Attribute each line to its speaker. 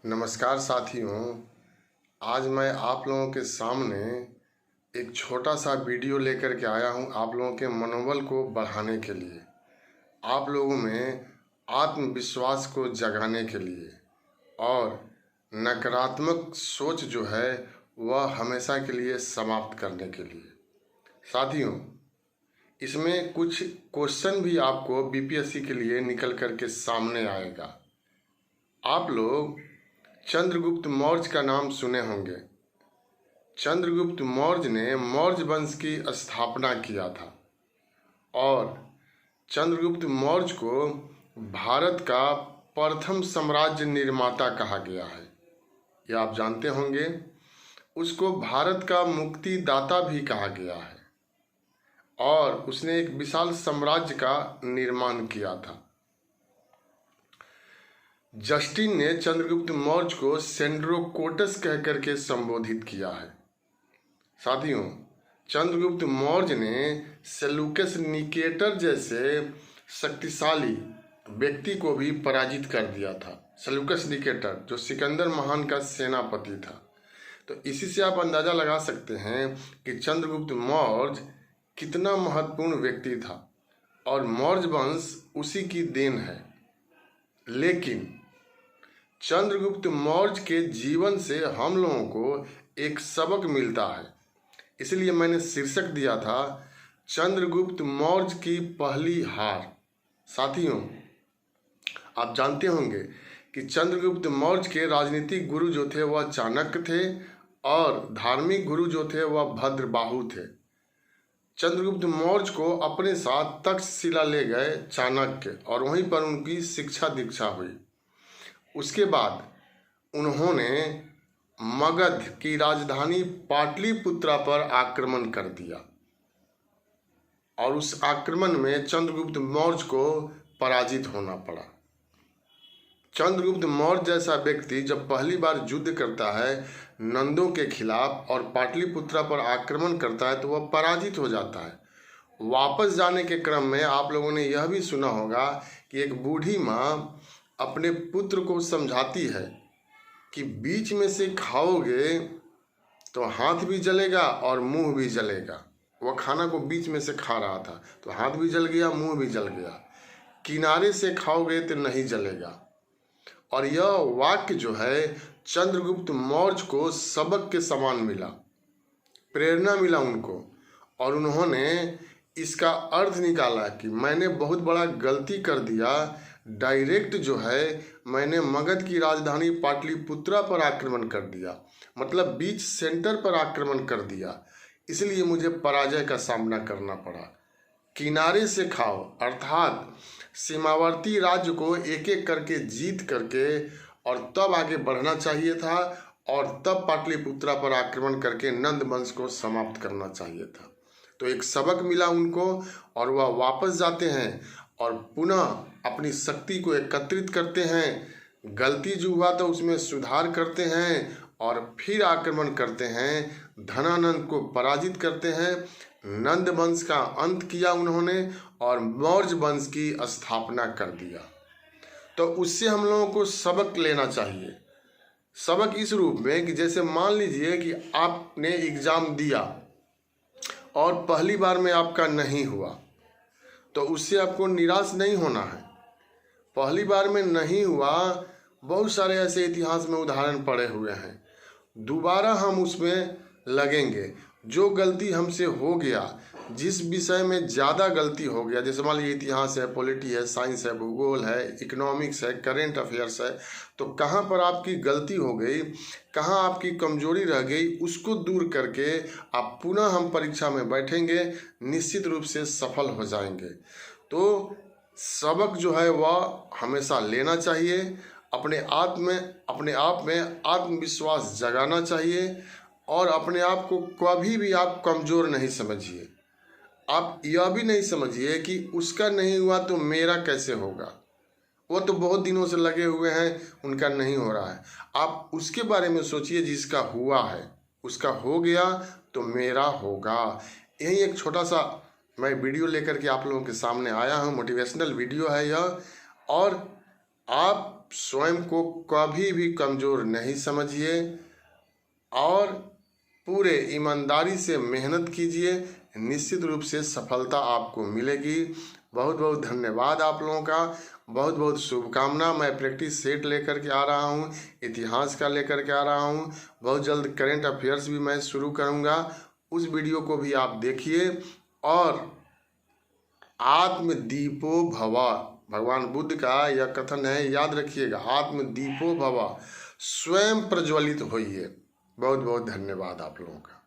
Speaker 1: नमस्कार साथियों। आज मैं आप लोगों के सामने एक छोटा सा वीडियो लेकर के आया हूं आप लोगों के मनोबल को बढ़ाने के लिए, आप लोगों में आत्मविश्वास को जगाने के लिए और नकारात्मक सोच जो है वह हमेशा के लिए समाप्त करने के लिए। साथियों, इसमें कुछ क्वेश्चन भी आपको बीपीएससी के लिए निकल कर के सामने आएगा। आप लोग चंद्रगुप्त मौर्य का नाम सुने होंगे। चंद्रगुप्त मौर्य ने मौर्य वंश की स्थापना किया था और चंद्रगुप्त मौर्य को भारत का प्रथम साम्राज्य निर्माता कहा गया है, यह आप जानते होंगे। उसको भारत का मुक्तिदाता भी कहा गया है और उसने एक विशाल साम्राज्य का निर्माण किया था। जस्टिन ने चंद्रगुप्त मौर्य को सेंड्रोकोटस कह करके संबोधित किया है। साथियों, चंद्रगुप्त मौर्य ने सेल्यूकस निकेटर जैसे शक्तिशाली व्यक्ति को भी पराजित कर दिया था। सेल्यूकस निकेटर जो सिकंदर महान का सेनापति था। तो इसी से आप अंदाजा लगा सकते हैं कि चंद्रगुप्त मौर्य कितना महत्वपूर्ण व्यक्ति था और मौर्य वंश उसी की देन है। लेकिन चंद्रगुप्त मौर्य के जीवन से हम लोगों को एक सबक मिलता है, इसलिए मैंने शीर्षक दिया था चंद्रगुप्त मौर्य की पहली हार। साथियों, आप जानते होंगे कि चंद्रगुप्त मौर्य के राजनीतिक गुरु जो थे वह चाणक्य थे और धार्मिक गुरु जो थे वह भद्रबाहु थे। चंद्रगुप्त मौर्य को अपने साथ तक्षशिला ले गए चाणक्य और वहीं पर उनकी शिक्षा दीक्षा हुई। उसके बाद उन्होंने मगध की राजधानी पाटलिपुत्रा पर आक्रमण कर दिया और उस आक्रमण में चंद्रगुप्त मौर्य को पराजित होना पड़ा। चंद्रगुप्त मौर्य जैसा व्यक्ति जब पहली बार युद्ध करता है नंदों के खिलाफ और पाटलिपुत्रा पर आक्रमण करता है तो वह पराजित हो जाता है। वापस जाने के क्रम में आप लोगों ने यह भी सुना होगा कि एक बूढ़ी माँ अपने पुत्र को समझाती है कि बीच में से खाओगे तो हाथ भी जलेगा और मुंह भी जलेगा। वह खाना को बीच में से खा रहा था तो हाथ भी जल गया, मुंह भी जल गया। किनारे से खाओगे तो नहीं जलेगा। और यह वाक्य जो है चंद्रगुप्त मौर्य को सबक के समान मिला, प्रेरणा मिला उनको और उन्होंने इसका अर्थ निकाला कि मैंने बहुत बड़ा गलती कर दिया। डायरेक्ट जो है मैंने मगध की राजधानी पाटलिपुत्रा पर आक्रमण कर दिया, मतलब बीच सेंटर पर आक्रमण कर दिया, इसलिए मुझे पराजय का सामना करना पड़ा। किनारे से खाओ अर्थात सीमावर्ती राज्य को एक एक करके जीत करके और तब आगे बढ़ना चाहिए था और तब पाटलिपुत्रा पर आक्रमण करके नंद वंश को समाप्त करना चाहिए था। तो एक सबक मिला उनको और वह वापस जाते हैं और पुनः अपनी शक्ति को एकत्रित करते हैं। गलती जो हुआ तो उसमें सुधार करते हैं और फिर आक्रमण करते हैं, धनानंद को पराजित करते हैं, नंद वंश का अंत किया उन्होंने और मौर्य वंश की स्थापना कर दिया। तो उससे हम लोगों को सबक लेना चाहिए। सबक इस रूप में कि जैसे मान लीजिए कि आपने एग्जाम दिया और पहली बार में आपका नहीं हुआ तो उससे आपको निराश नहीं होना है। पहली बार में नहीं हुआ, बहुत सारे ऐसे इतिहास में उदाहरण पड़े हुए हैं। दोबारा हम उसमें लगेंगे। जो गलती हमसे हो गया, जिस विषय में ज़्यादा गलती हो गया, जैसे मान लीजिए इतिहास है, पॉलिटी है, साइंस है, भूगोल है, इकोनॉमिक्स है, करेंट अफेयर्स है, तो कहाँ पर आपकी गलती हो गई, कहाँ आपकी कमजोरी रह गई, उसको दूर करके आप पुनः हम परीक्षा में बैठेंगे, निश्चित रूप से सफल हो जाएंगे। तो सबक जो है वह हमेशा लेना चाहिए। अपने आप में आत्मविश्वास जगाना चाहिए और अपने आप को कभी भी आप कमज़ोर नहीं समझिए। आप यह भी नहीं समझिए कि उसका नहीं हुआ तो मेरा कैसे होगा, वो तो बहुत दिनों से लगे हुए हैं, उनका नहीं हो रहा है। आप उसके बारे में सोचिए जिसका हुआ है, उसका हो गया तो मेरा होगा। यही एक छोटा सा मैं वीडियो लेकर के आप लोगों के सामने आया हूँ। मोटिवेशनल वीडियो है यह और आप स्वयं को कभी भी कमज़ोर नहीं समझिए और पूरे ईमानदारी से मेहनत कीजिए, निश्चित रूप से सफलता आपको मिलेगी। बहुत बहुत धन्यवाद आप लोगों का, बहुत बहुत शुभकामना। मैं प्रैक्टिस सेट लेकर के आ रहा हूँ, इतिहास का लेकर के आ रहा हूँ। बहुत जल्द करेंट अफेयर्स भी मैं शुरू करूँगा, उस वीडियो को भी आप देखिए। और आत्मदीपो भव, भगवान बुद्ध का यह कथन है, याद रखिएगा, आत्मदीपो भव, स्वयं प्रज्वलित होइए। बहुत बहुत धन्यवाद आप लोगों का।